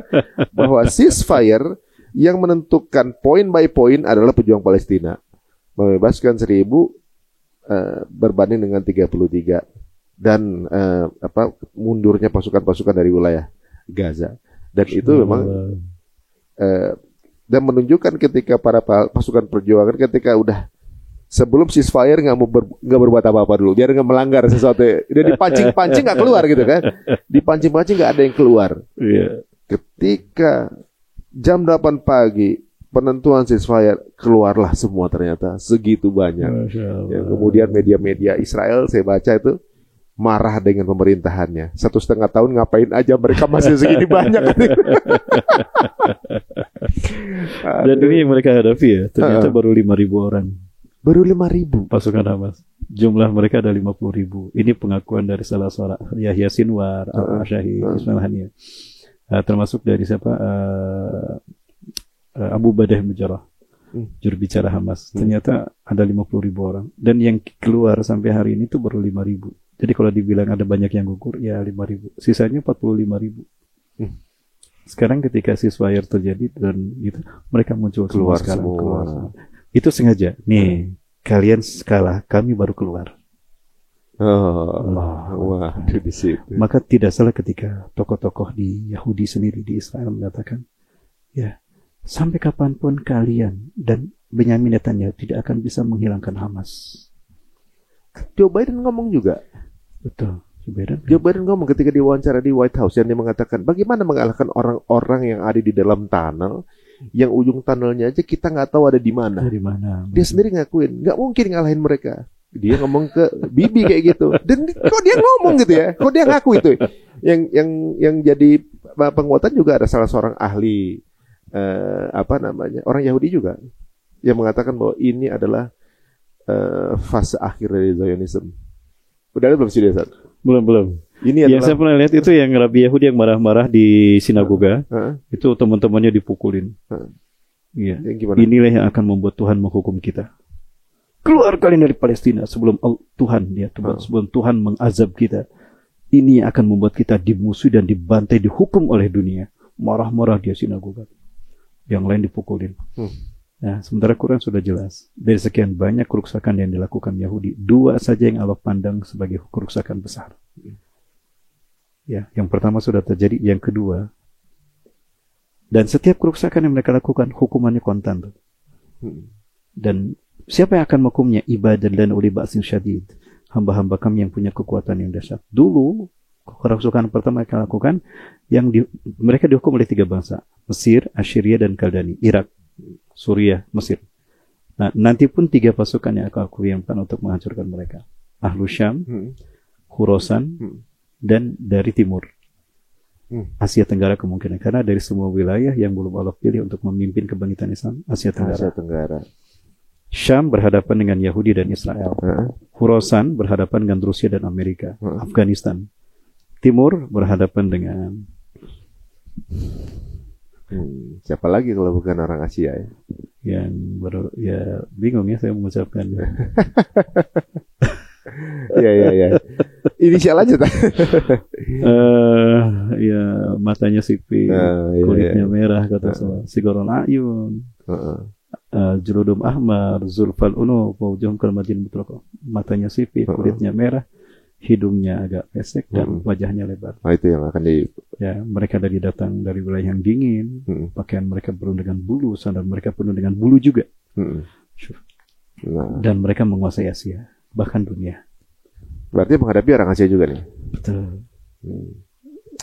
bahwa ceasefire yang menentukan poin by poin adalah pejuang Palestina membebaskan 1.000 berbanding dengan 33 dan mundurnya pasukan-pasukan dari wilayah Gaza. Dan itu memang dan menunjukkan ketika para pasukan perjuangan ketika udah sebelum ceasefire nggak berbuat apa-apa dulu, biar nggak melanggar sesuatu. Udah dipancing nggak keluar gitu kan, dipancing nggak ada yang keluar. Ketika jam 8 pagi penentuan ceasefire, keluarlah semua ternyata segitu banyak. Ya, kemudian media-media Israel saya baca itu marah dengan pemerintahannya. 1,5 tahun ngapain aja mereka masih segini banyak. Dan ini mereka hadapi ya, ternyata baru 5.000 orang. Baru 5.000 pasukan Hamas. Jumlah mereka ada 50.000. Ini pengakuan dari salah seorang Yahya Sinwar, Al-Syahid, Ismail Haniyah. Termasuk dari siapa? Abu Badah Mujarrah. juru bicara Hamas. Ternyata ada 50.000 orang. Dan yang keluar sampai hari ini tuh baru 5.000. Jadi kalau dibilang ada banyak yang gugur, ya 5.000. Sisanya 45.000. Sekarang ketika ceasefire terjadi dan gitu, mereka muncul keluar sekarang. Keluar. Itu sengaja. Nih, kalian kalah, kami baru keluar. Wah, di situ. Maka tidak salah ketika tokoh-tokoh di Yahudi sendiri di Israel mengatakan, ya, sampai kapanpun kalian dan Benyamin Netanyahu tidak akan bisa menghilangkan Hamas. Joe Biden ngomong juga. Betul. Joe Biden ngomong ketika diwawancara di White House yang dia mengatakan bagaimana mengalahkan orang-orang yang ada di dalam tunnel, yang ujung tunnelnya aja kita nggak tahu ada di mana. Dia sendiri ngakuin nggak mungkin ngalahin mereka. Dia ngomong ke Bibi kayak gitu. Dan kok dia ngomong gitu ya? Kok dia ngaku itu? Yang jadi penguatan juga ada salah seorang ahli orang Yahudi juga yang mengatakan bahwa ini adalah fase akhir dari Zionism. Udah ada belum sih dia? Belum. Ini yang saya pernah lihat itu yang Rabi Yahudi yang marah-marah di sinagoga. Itu teman-temannya dipukulin. Iya. Inilah yang akan membuat Tuhan menghukum kita. Keluar kalian dari Palestina sebelum sebelum Tuhan mengazab kita. Ini akan membuat kita dimusuhi dan dibantai, dihukum oleh dunia. Marah-marah dia sinagoga. Yang lain dipukulin. Nah, sementara Quran sudah jelas. Dari sekian banyak kerusakan yang dilakukan Yahudi, 2 saja yang Allah pandang sebagai kerusakan besar. Ya, yang pertama sudah terjadi, yang kedua. Dan setiap kerusakan yang mereka lakukan, hukumannya kontan. Dan siapa yang akan menghukumnya? Ibadah dan uli ba'sin syadid. Hamba-hamba kami yang punya kekuatan yang dahsyat. Dulu, kerusakan pertama yang mereka lakukan, mereka dihukum oleh 3 bangsa. Mesir, Assyria, dan Kaldani. Irak, Suriah, Mesir. Nah, nanti pun 3 pasukan yang akan aku kirimkan untuk menghancurkan mereka. Ahlu Syam, Khurasan, dan dari timur. Asia Tenggara kemungkinan. Karena dari semua wilayah yang belum Allah pilih untuk memimpin kebangkitan Islam, Asia Tenggara. Syam berhadapan dengan Yahudi dan Israel. Khurasan berhadapan dengan Rusia dan Amerika. Afghanistan. Timur berhadapan dengan siapa lagi kalau bukan orang Asia ya? Yang bingung ya saya mengucapkan. Ya. Inisial aja tak? Matanya sipit, kulitnya merah kata Sigorul Ayun. Juludum ahmar, zulfal unuf, wajhum kalmadin mutlaq. Matanya sipit, kulitnya merah, hidungnya agak pesek dan wajahnya lebar. Itu yang akan mereka datang dari wilayah yang dingin, pakaian mereka penuh dengan bulu, sandal mereka penuh dengan bulu juga. Dan mereka menguasai Asia, bahkan dunia. Berarti menghadapi orang Asia juga nih. Betul.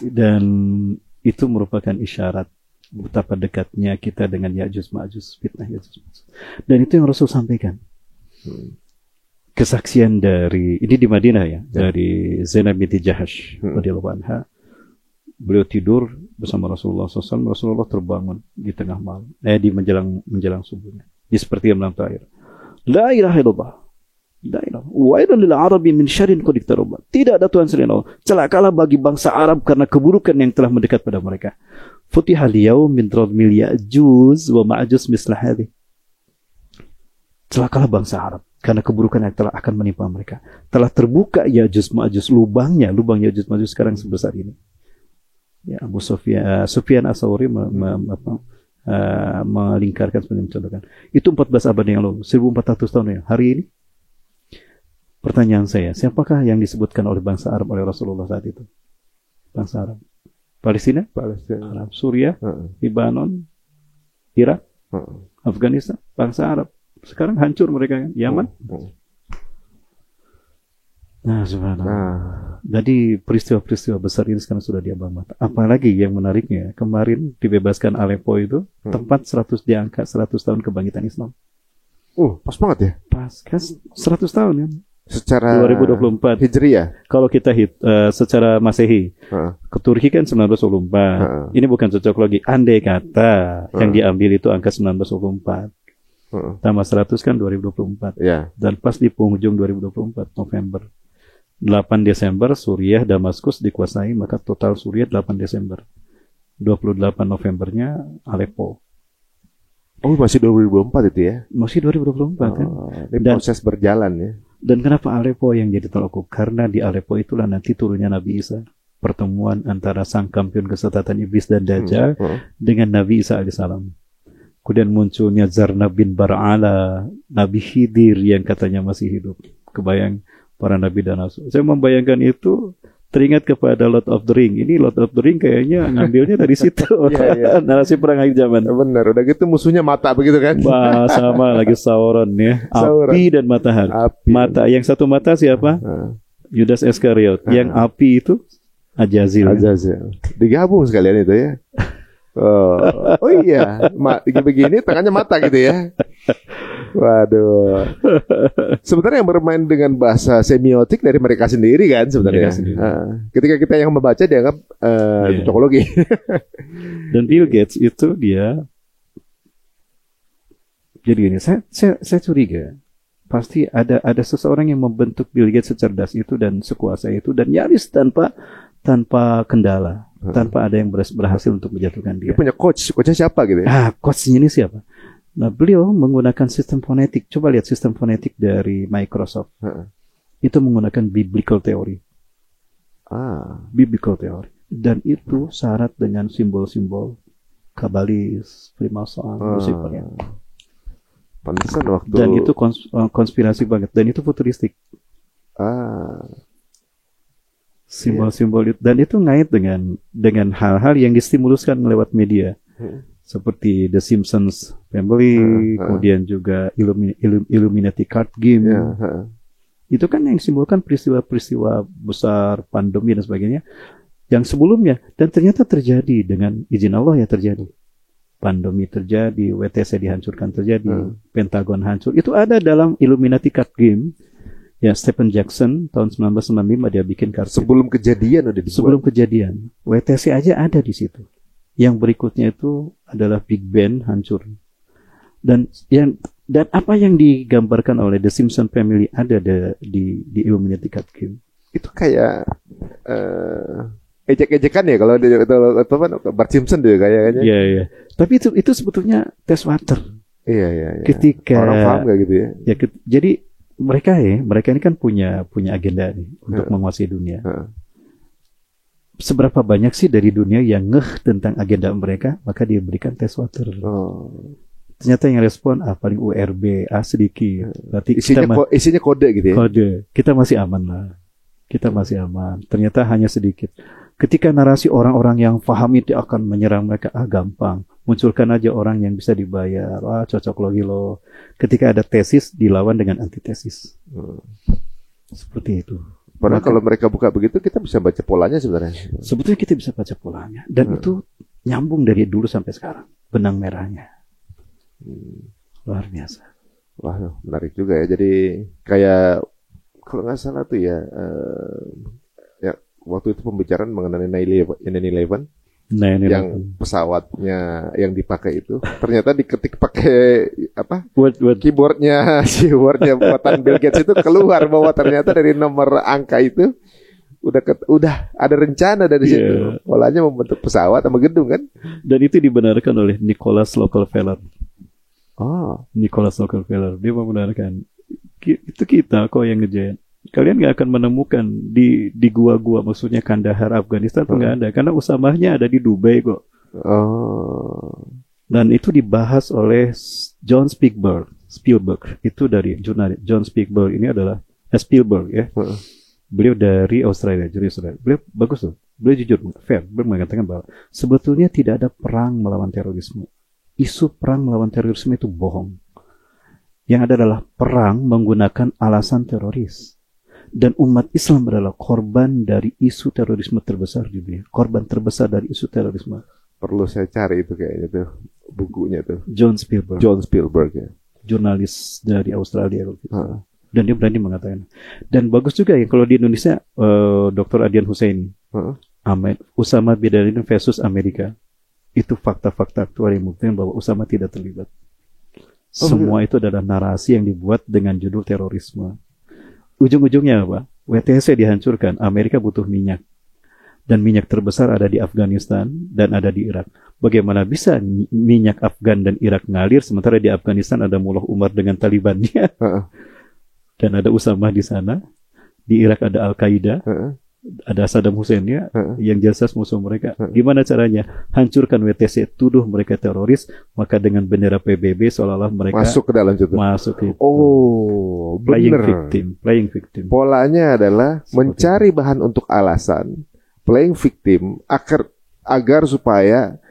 Dan itu merupakan isyarat betapa dekatnya kita dengan Ya'juj Ma'juj, fitnah Ya'juj Ma'juj. Dan itu yang Rasul sampaikan. Kesaksian dari ini di Madinah ya, dari Zainab binti Jahash radhiyallahu anha. Beliau tidur bersama Rasulullah SAW. Rasulullah terbangun di tengah malam, di menjelang subuhnya. Dia seperti yang melantai air. La ilaha illallah. La ilaha. Wailun lil Arabi min syarrin qad iqtaraba. Tidak ada Tuhan selain Allah. Celakalah bagi bangsa Arab karena keburukan yang telah mendekat pada mereka. Futihal yaum min radmil Ya'juj wa Ma'juj mislah hadhihi. Celakalah bangsa Arab karena keburukan yang telah akan menimpa mereka. Telah terbuka Ya'juj Ma'juj, lubang Ya'juj Ma'juj sekarang sebesar ini. Ya, Abu Sufyan As-Sawri melingkarkan seperti mencontohkan. Itu 14 abad yang lalu, 1400 tahun yang hari ini. Pertanyaan saya, siapakah yang disebutkan oleh bangsa Arab oleh Rasulullah saat itu? Bangsa Arab. Palestina? Arab. Suriah? Libanon? Irak? Afghanistan? Bangsa Arab. Sekarang hancur mereka kan? Yaman? Nah, subhanallah. Jadi peristiwa-peristiwa besar ini sekarang sudah di ambang mata. Apalagi yang menariknya, kemarin dibebaskan Aleppo itu, tempat 100 tahun kebangkitan Islam. Pas banget ya? Pas, kan 100 tahun kan? Secara 2024 Hijriah. Kalau kita secara Masehi, ke Turki kan 1924. Ini bukan cocok lagi. Andai kata yang diambil itu angka 1924. Tambah 100 kan 2024. Dan pas di penghujung 2024 November 8 Desember Suriah Damaskus dikuasai, maka total Suriah 8 Desember. 28 Novembernya Aleppo. Oh, masih 2024 itu ya? Masih 2024 kan. Ini proses berjalan ya. Dan kenapa Aleppo yang jadi tolak ukur? Karena di Aleppo itulah nanti turunnya Nabi Isa. Pertemuan antara sang kampion kesesatan iblis dan Dajjal dengan Nabi Isa alaihissalam. Kemudian munculnya Zarna bin Bar'ala, Nabi Khidir yang katanya masih hidup. Kebayang para Nabi dan Rasul. Saya membayangkan itu, teringat kepada Lord of the Ring. Ini Lord of the Ring kayaknya ngambilnya dari situ. Narasi perang akhir zaman. Benar, udah gitu musuhnya mata begitu kan? Wah, sama lagi Sauron ya. Api dan matahari. Mata, yang satu mata siapa? Yudas Iskariot. Yang api itu Ajazil. Digabung sekalian itu ya. Oh iya, begini tangannya mata gitu ya. Waduh. Sebenarnya yang bermain dengan bahasa semiotik dari mereka sendiri kan sebenarnya. Ketika kita yang membaca dianggap cocokologi. Dan Bill Gates itu dia jadi gini, saya curiga pasti ada seseorang yang membentuk Bill Gates secerdas itu dan sekuasa itu dan nyaris tanpa kendala, tanpa ada yang berhasil untuk menjatuhkan dia. Dia punya coachnya siapa gitu ya? Coachnya ini siapa? Nah, beliau menggunakan sistem fonetik. Coba lihat sistem fonetik dari Microsoft. Itu menggunakan biblical theory. Biblical theory. Dan itu syarat dengan simbol-simbol kabalis, Freemason, Lucifer. Pantesan waktu. Dan itu konspirasi banget. Dan itu futuristik. Simbol-simbol itu, dan itu ngait dengan hal-hal yang distimuluskan lewat media, seperti The Simpsons Family, kemudian juga Illuminati Card Game. Itu kan yang simbolkan peristiwa-peristiwa besar, pandemi dan sebagainya, yang sebelumnya dan ternyata terjadi dengan izin Allah ya terjadi. Pandemi terjadi, WTC dihancurkan terjadi, Pentagon hancur. Itu ada dalam Illuminati Card Game. Ya, Stephen Jackson tahun 1995 dia bikin kartu. Sebelum kejadian udah dibuat. Sebelum kejadian. WTC aja ada di situ. Yang berikutnya itu adalah Big Ben hancur. Dan apa yang digambarkan oleh The Simpson Family ada di Illuminati Card Game. Itu kayak ejek-ejekan ya kalau Bart Simpson deh kayaknya. Iya. Tapi itu sebetulnya test water. Iya. Ketika orang paham gak gitu ya? Jadi mereka ini kan punya agenda nih untuk menguasai dunia. Seberapa banyak sih dari dunia yang ngeh tentang agenda mereka, maka dia berikan tes water. Ternyata yang respon paling URB sedikit. Berarti isinya kode gitu ya. Kode. Kita masih aman lah. Ternyata hanya sedikit. Ketika narasi orang-orang yang paham itu akan menyerang mereka, gampang. Munculkan aja orang yang bisa dibayar. Cocok logi lo. Ketika ada tesis, dilawan dengan antitesis. Seperti itu. Padahal kalau mereka buka begitu, kita bisa baca polanya sebenarnya. Sebetulnya kita bisa baca polanya. Dan itu nyambung dari dulu sampai sekarang. Benang merahnya. Luar biasa. Wah, menarik juga ya. Jadi kayak, kalau nggak salah tuh ya, waktu itu pembicaraan mengenai 9/11. Yang pesawatnya yang dipakai itu ternyata diketik pakai keyboardnya si wordnya buatan Bill Gates itu keluar bahwa ternyata dari nomor angka itu udah ada rencana dari situ polanya membentuk pesawat sama gedung kan, dan itu dibenarkan oleh Nicholas Rockefeller. Nicholas Rockefeller dia membenarkan itu kita kok yang ngerjain. Kalian nggak akan menemukan di gua-gua, maksudnya Kandahar, Afghanistan tuh nggak ada, karena usamanya ada di Dubai kok. Dan itu dibahas oleh John Spielberg. Itu dari jurnalis John Spielberg ini adalah Spielberg ya. Beliau dari Australia, beliau bagus tuh. Beliau jujur, fair, beliau mengatakan bahwa sebetulnya tidak ada perang melawan terorisme. Isu perang melawan terorisme itu bohong. Yang ada adalah perang menggunakan alasan teroris. Dan umat Islam adalah korban dari isu terorisme terbesar di dunia. Korban terbesar dari isu terorisme. Perlu saya cari itu kayaknya tuh bukunya tuh. John Spielberg ya. Jurnalis dari Australia. Dan dia berani mengatakan. Dan bagus juga ya kalau di Indonesia Dr. Adian Husseini. Usama bin Laden versus Amerika. Itu fakta-fakta aktual yang membuktikan bahwa Usama tidak terlibat. Semua itu adalah narasi yang dibuat dengan judul terorisme. Ujung-ujungnya apa? WTC dihancurkan, Amerika butuh minyak. dan minyak terbesar ada di Afghanistan dan ada di Irak. Bagaimana bisa minyak Afgan dan Irak ngalir sementara di Afghanistan ada Mullah Umar dengan Talibannya dan ada Usamah di sana, di Irak ada Al-Qaeda, ada Saddam Hussein-nya yang jelas musuh mereka. Gimana caranya? Hancurkan WTC, tuduh mereka teroris, maka dengan bendera PBB seolah-olah mereka masuk ke dalam situ. Masuk itu. Oh, playing bener. Playing victim. Polanya adalah mencari bahan untuk alasan, playing victim agar supaya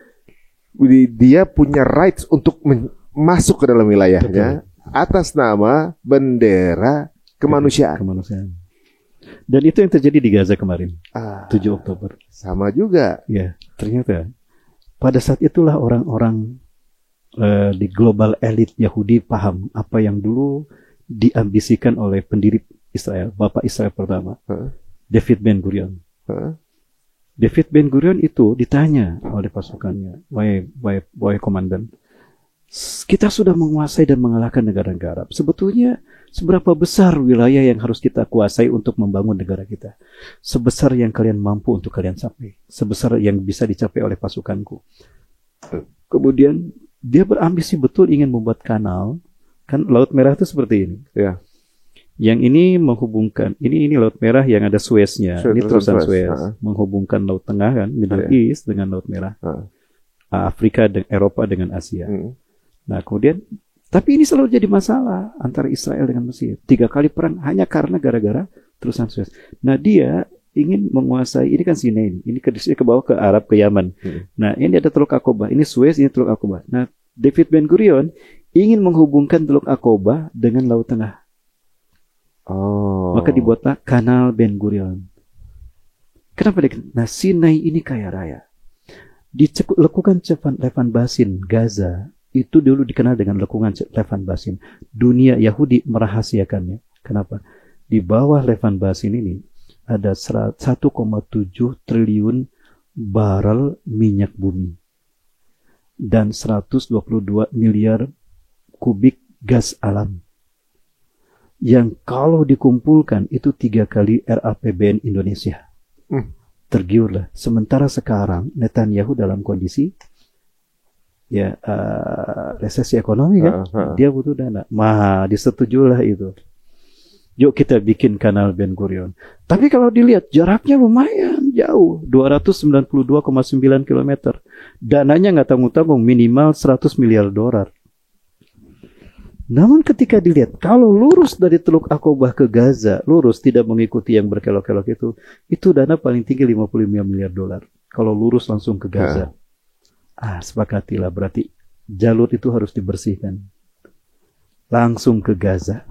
dia punya rights untuk masuk ke dalam wilayahnya atas nama bendera kemanusiaan. Dan itu yang terjadi di Gaza kemarin, 7 Oktober. Sama juga. Ya, ternyata pada saat itulah orang-orang di global elit Yahudi paham apa yang dulu diambisikan oleh pendiri Israel, Bapak Israel pertama, David Ben Gurion. David Ben Gurion itu ditanya oleh pasukannya, wahai komandan, kita sudah menguasai dan mengalahkan negara-negara Arab. Sebetulnya seberapa besar wilayah yang harus kita kuasai untuk membangun negara kita? Sebesar yang kalian mampu untuk kalian capai, sebesar yang bisa dicapai oleh pasukanku. Kemudian dia berambisi betul ingin membuat kanal. Kan Laut Merah itu seperti ini. Ya. Yang ini menghubungkan, ini Laut Merah yang ada Sueznya, ini terusan Suez, menghubungkan Laut Tengah kan, Middle East dengan Laut Merah, Afrika dan Eropa dengan Asia. Nah kemudian, tapi ini selalu jadi masalah antara Israel dengan Mesir. 3 kali perang hanya karena gara-gara terusan Suez. Nah dia ingin menguasai, ini kan Sinai, ini ke bawah ke Arab, ke Yaman. Nah ini ada Teluk Aqaba, ini Suez, ini Teluk Aqaba. Nah David Ben Gurion ingin menghubungkan Teluk Aqaba dengan Laut Tengah. Maka dibuatlah Kanal Ben Gurion. Kenapa dia? Nah Sinai ini kaya raya. Lekukan Levan Basin, Gaza, itu dulu dikenal dengan lekukan Levan Basin. Dunia Yahudi merahasiakannya. Kenapa? Di bawah Levan Basin ini ada 1,7 triliun barel minyak bumi dan 122 miliar kubik gas alam. Yang kalau dikumpulkan itu 3 kali RAPBN Indonesia. Tergiurlah. Sementara sekarang Netanyahu dalam kondisi resesi ekonomi kan, dia butuh dana. Disetujulah itu. Yuk kita bikin kanal Ben Gurion. Tapi kalau dilihat jaraknya lumayan jauh, 292,9 km. Dananya nggak tanggung-tanggung, minimal 100 miliar dolar. Namun ketika dilihat, kalau lurus dari Teluk Aqaba ke Gaza, lurus tidak mengikuti yang berkelok-kelok itu dana paling tinggi 55 miliar dolar. Kalau lurus langsung ke Gaza. Sepakatilah, berarti jalur itu harus dibersihkan. Langsung ke Gaza.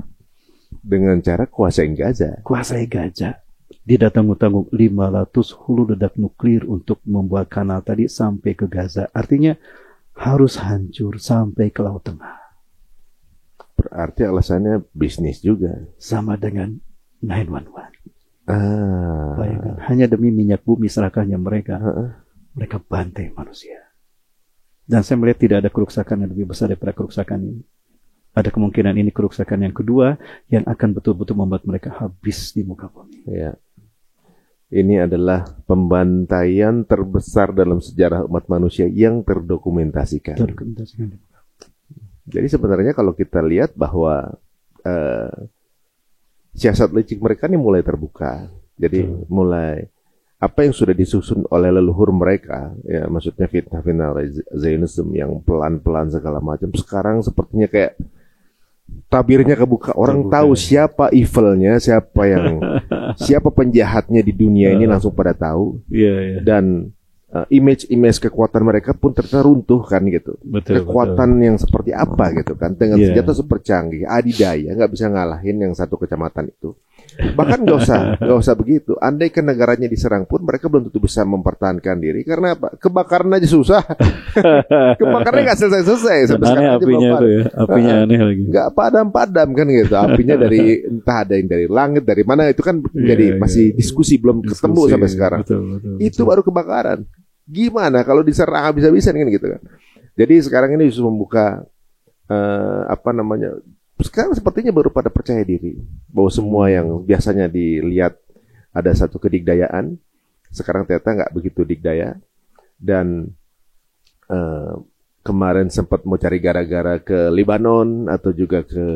Dengan cara kuasain Gaza. Kuasai Gaza. Tidak tanggung-tanggung 500 hulu ledak nuklir untuk membuat kanal tadi sampai ke Gaza. Artinya harus hancur sampai ke Laut Tengah. Berarti alasannya bisnis juga. Sama dengan 911. Bayangkan, hanya demi minyak bumi serakahnya mereka. Mereka bantai manusia. Dan saya melihat tidak ada kerusakan yang lebih besar daripada kerusakan ini. Ada kemungkinan ini kerusakan yang kedua yang akan betul-betul membuat mereka habis di muka bumi. Ya. Ini adalah pembantaian terbesar dalam sejarah umat manusia yang terdokumentasikan. Jadi sebenarnya kalau kita lihat bahwa siasat licik mereka ini mulai terbuka. Jadi mulai apa yang sudah disusun oleh leluhur mereka, ya maksudnya fitnah Zionism yang pelan-pelan segala macam, sekarang sepertinya kayak tabirnya kebuka. Orang tahu siapa evilnya, siapa penjahatnya di dunia ini, langsung pada tahu. Dan image kekuatan mereka pun ternyata runtuh kan gitu. Kekuatan yang seperti apa gitu kan, dengan senjata super canggih, adidaya, nggak bisa ngalahin yang satu kecamatan itu. Bahkan nggak usah begitu. Andai ke negaranya diserang pun mereka belum tentu bisa mempertahankan diri. Karena apa? Kebakaran aja susah. Kebakarannya nggak selesai. Aneh apinya itu ya. Apinya aneh lagi. Nggak padam-padam kan gitu. Apinya dari entah ada yang dari langit, dari mana itu kan jadi masih diskusi belum ketemu sampai sekarang. Itu baru kebakaran. Gimana kalau diserang habis-habisan kan gitu kan. Jadi sekarang ini justru membuka sekarang sepertinya baru pada percaya diri bahwa semua yang biasanya dilihat ada satu kedikdayaan, Sekarang ternyata nggak begitu dikdaya. Dan kemarin sempat mau cari gara-gara ke Lebanon atau juga ke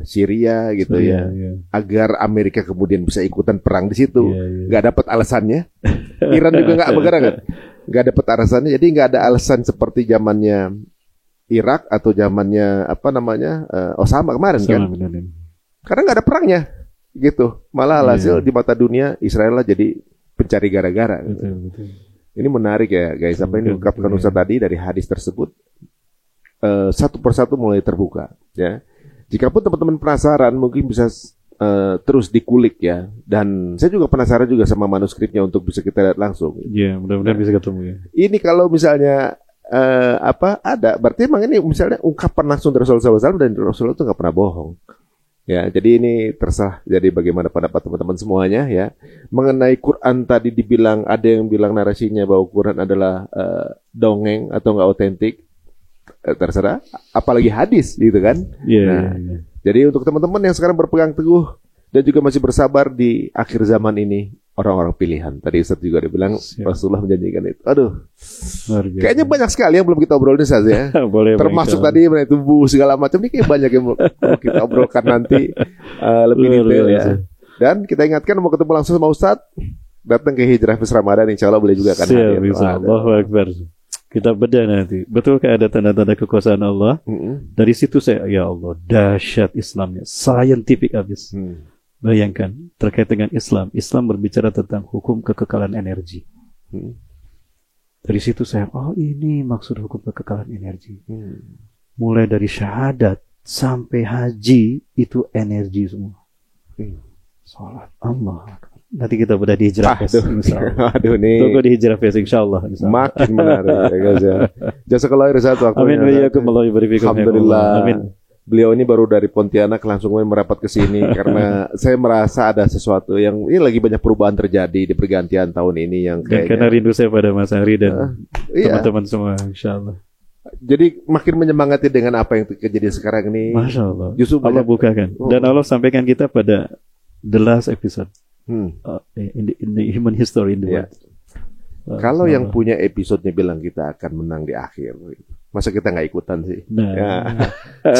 Syria gitu ya, agar Amerika kemudian bisa ikutan perang di situ. Nggak dapat alasannya. Iran juga nggak bergerak kan? Nggak dapat alasannya. Jadi nggak ada alasan seperti zamannya Irak atau zamannya Osama kemarin kan? Karena nggak ada perangnya gitu. Malah hasil di mata dunia Israel lah jadi pencari gara-gara. Betul. Ini menarik ya guys. Apa yang diungkapkan Ustaz tadi dari hadis tersebut, satu persatu mulai terbuka ya. Jikapun teman-teman penasaran mungkin bisa terus dikulik ya. Dan saya juga penasaran juga sama manuskripnya untuk bisa kita lihat langsung. Iya, mudah-mudahan bisa ketemu ya. Ini kalau misalnya ada, berarti emang ini misalnya ungkapan langsung dari Rasulullah SAW, dan Rasulullah itu nggak pernah bohong. Ya, jadi ini terserah. Jadi bagaimana pendapat teman-teman semuanya ya. Mengenai Quran tadi dibilang, ada yang bilang narasinya bahwa Quran adalah dongeng atau nggak otentik. Terserah. Apalagi hadis gitu kan. Jadi untuk teman-teman yang sekarang berpegang teguh dan juga masih bersabar di akhir zaman ini, orang-orang pilihan. Tadi Ustaz juga dibilang Rasulullah menjanjikan itu. Aduh, kayaknya banyak sekali yang belum kita obrolin saja. Termasuk tadi mengenai tubuh segala macam. Ini kayak banyak yang mau kita obrolkan nanti lebih detail ya. Dan kita ingatkan mau ketemu langsung sama Ustaz, datang ke Hijrah Hafiz Ramadan, insya Allah boleh juga kan hadir. Allahu Akbar. Kita bedah nanti. Betulkah ada tanda-tanda kekuasaan Allah? Dari situ ya Allah, dahsyat Islamnya, scientific habis. Bayangkan terkait dengan Islam berbicara tentang hukum kekekalan energi. Dari situ saya, ini maksud hukum kekekalan energi. Mulai dari syahadat sampai haji itu energi semua. Salat Allah. Nanti kita bedah di Hijrah Fest. Aduh nih. Tunggu di Hijrah Fest insyaallah. Makin menarik ya guys ya. Jazakallahu khairan satu waktunya. Amin wa iyyakum, Allah yubarik fikum. Alhamdulillah. Amin. Beliau ini baru dari Pontianak langsung merapat ke sini karena saya merasa ada sesuatu yang ini lagi banyak perubahan terjadi di pergantian tahun ini yang kayaknya. Karena rindu saya pada Mas Ari dan teman-teman semua insyaallah. Jadi makin menyemangati dengan apa yang terjadi sekarang ini. Masya Allah. Justru Allah bukakan. Dan Allah sampaikan kita pada the last episode in the human history in the world. Kalau yang punya episodenya bilang kita akan menang di akhir, masa kita nggak ikutan sih?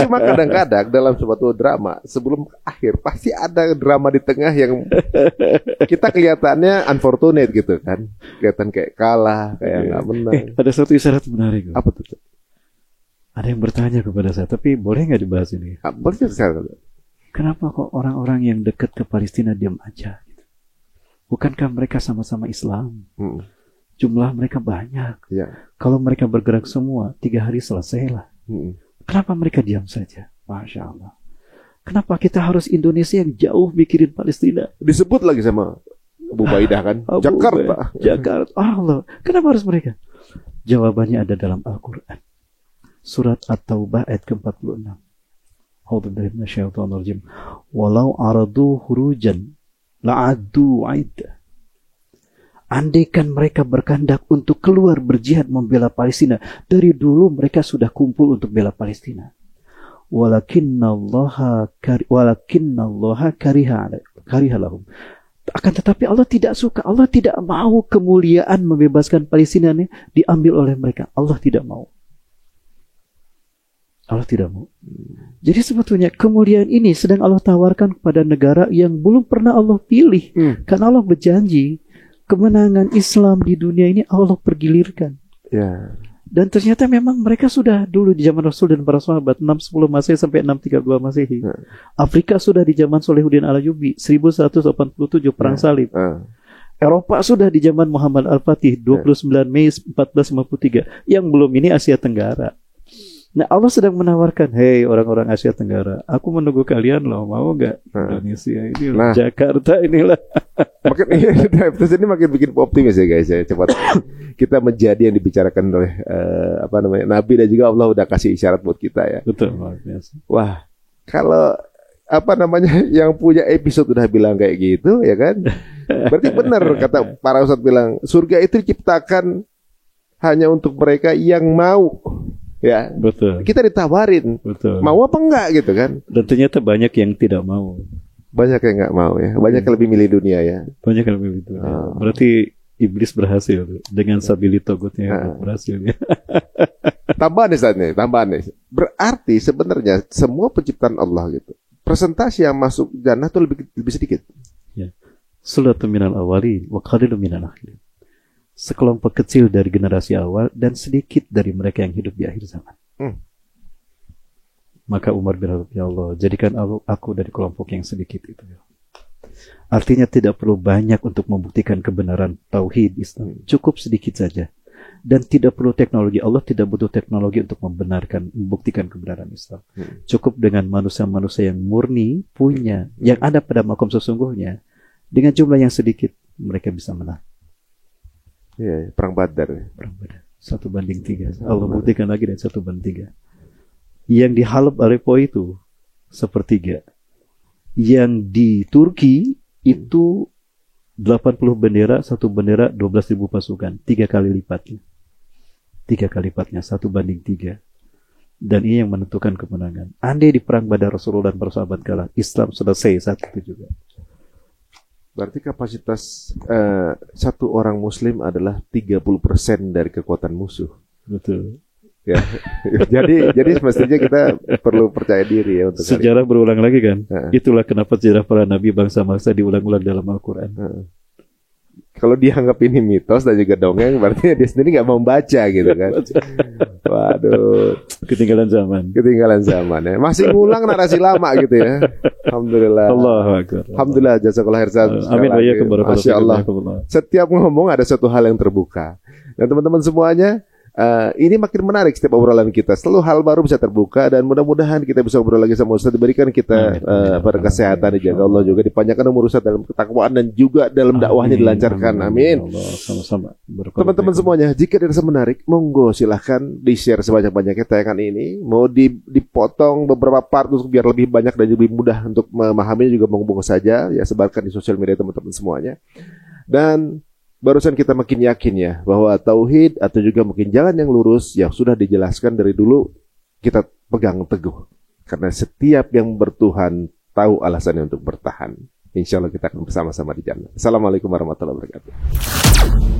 Cuma kadang-kadang dalam suatu drama sebelum akhir pasti ada drama di tengah yang kita kelihatannya unfortunate gitu kan, kelihatan kayak kalah, kayak nggak menang. Ada satu isyarat menarik. Apa tuh? Ada yang bertanya kepada saya, tapi boleh nggak dibahas ini? Boleh sekarang. Kenapa kok orang-orang yang dekat ke Palestina diam aja? Gitu? Bukankah mereka sama-sama Islam? Jumlah mereka banyak. Kalau mereka bergerak semua, 3 hari selesailah. Kenapa mereka diam saja? Masya Allah. Kenapa kita harus Indonesia yang jauh mikirin Palestina? Disebut lagi sama Abu Baidah kan? Jakarta. Allah. Kenapa harus mereka? Jawabannya ada dalam Al-Quran. Surat At-Taubah ayat ke-46. Walau aradu hurujan la'addu aida. Andaikan mereka berkehendak untuk keluar berjihad membela Palestina, dari dulu mereka sudah kumpul untuk bela Palestina. Walakinnallaha kariha lahum. Akan tetapi Allah tidak suka, Allah tidak mau kemuliaan membebaskan Palestina ini diambil oleh mereka. Allah tidak mau. Allah tidak mau. Jadi sebetulnya kemuliaan ini sedang Allah tawarkan kepada negara yang belum pernah Allah pilih. Karena Allah berjanji kemenangan Islam di dunia ini Allah pergilirkan. Dan ternyata memang mereka sudah dulu di zaman Rasul dan para sahabat 610 Masehi sampai 632 Masehi. Afrika sudah di zaman Solihuddin Al-Ayyubi 1187 perang salib. Eropa sudah di zaman Muhammad Al-Fatih 29 Mei 1453. Yang belum ini Asia Tenggara. Nah Allah sedang menawarkan, hei orang-orang Asia Tenggara, aku menunggu kalian loh, mau nggak Indonesia ini Jakarta inilah. Terus ini makin bikin optimis ya guys ya, cepat kita menjadi yang dibicarakan oleh Nabi, dan juga Allah udah kasih isyarat buat kita ya. Betul. Wah, kalau yang punya episode udah bilang kayak gitu ya kan, berarti benar kata para ustadz bilang surga itu diciptakan hanya untuk mereka yang mau. Ya, betul. Kita ditawarin, betul. Mau apa enggak gitu kan? Dan ternyata banyak yang tidak mau. Banyak yang enggak mau ya. Banyak yang lebih milih dunia ya. Banyak yang lebih milih dunia. Berarti iblis berhasil dengan sabili togutnya berhasil. Tambahan nih, berarti sebenarnya semua penciptaan Allah gitu, persentase yang masuk jannah itu lebih sedikit. Ya. Sulatun minal awalin wa qalilun minal akhirin. Sekelompok kecil dari generasi awal dan sedikit dari mereka yang hidup di akhir zaman. Maka Umar berharap, ya Allah, jadikan aku dari kelompok yang sedikit itu. Artinya tidak perlu banyak untuk membuktikan kebenaran tauhid Islam. Cukup sedikit saja. Dan tidak perlu teknologi. Allah tidak butuh teknologi untuk membuktikan kebenaran Islam. Cukup dengan manusia-manusia yang murni, punya, yang ada pada makom sesungguhnya. Dengan jumlah yang sedikit, mereka bisa menang. Ya, perang Badar. 1:3. Allah buktikan lagi dan 1:3. Yang di Halab Aleppo itu sepertiga. Yang di Turki itu 80 bendera, 1 bendera 12.000 pasukan, 3 kali lipatnya. 1:3. Dan ini yang menentukan kemenangan. Andai di perang Badar Rasulullah dan para sahabat kalah, Islam selesai saat itu juga. Berarti kapasitas satu orang Muslim adalah 30% dari kekuatan musuh. Betul. Ya. jadi semestinya kita perlu percaya diri ya untuk sejarah berulang lagi kan. Itulah kenapa sejarah para nabi bangsa-bangsa diulang-ulang dalam Al-Quran. Kalau dianggap ini mitos dan juga dongeng, berarti dia sendiri nggak mau baca gitu kan. Waduh, ketinggalan zaman ya. Masih ngulang narasi lama gitu ya. Alhamdulillah. Allahu Akbar. Alhamdulillah, jazakallahu khairan. Amin wa iyyakum. Masya Allah. Setiap ngomong ada satu hal yang terbuka. Dan teman-teman semuanya, ini makin menarik setiap obrolan kita. Selalu hal baru bisa terbuka dan mudah-mudahan kita bisa ngobrol lagi sama Ustaz. Diberikan kita pada kesehatan, dijaga Allah juga, dipanjangkan umur Ustaz dalam ketakwaan dan juga dalam dakwahnya dilancarkan. Amin. Sama-sama. Teman-teman semuanya, jika dirasa menarik, monggo silahkan di-share sebanyak-banyaknya tayangan ini. Mau dipotong beberapa part untuk biar lebih banyak dan lebih mudah untuk memahami, juga monggo saja ya, sebarkan di sosial media teman-teman semuanya. Dan barusan kita makin yakin ya bahwa tauhid atau juga mungkin jalan yang lurus yang sudah dijelaskan dari dulu kita pegang teguh. Karena setiap yang bertuhan tahu alasannya untuk bertahan. Insya Allah kita akan bersama-sama di jannah. Assalamualaikum warahmatullahi wabarakatuh.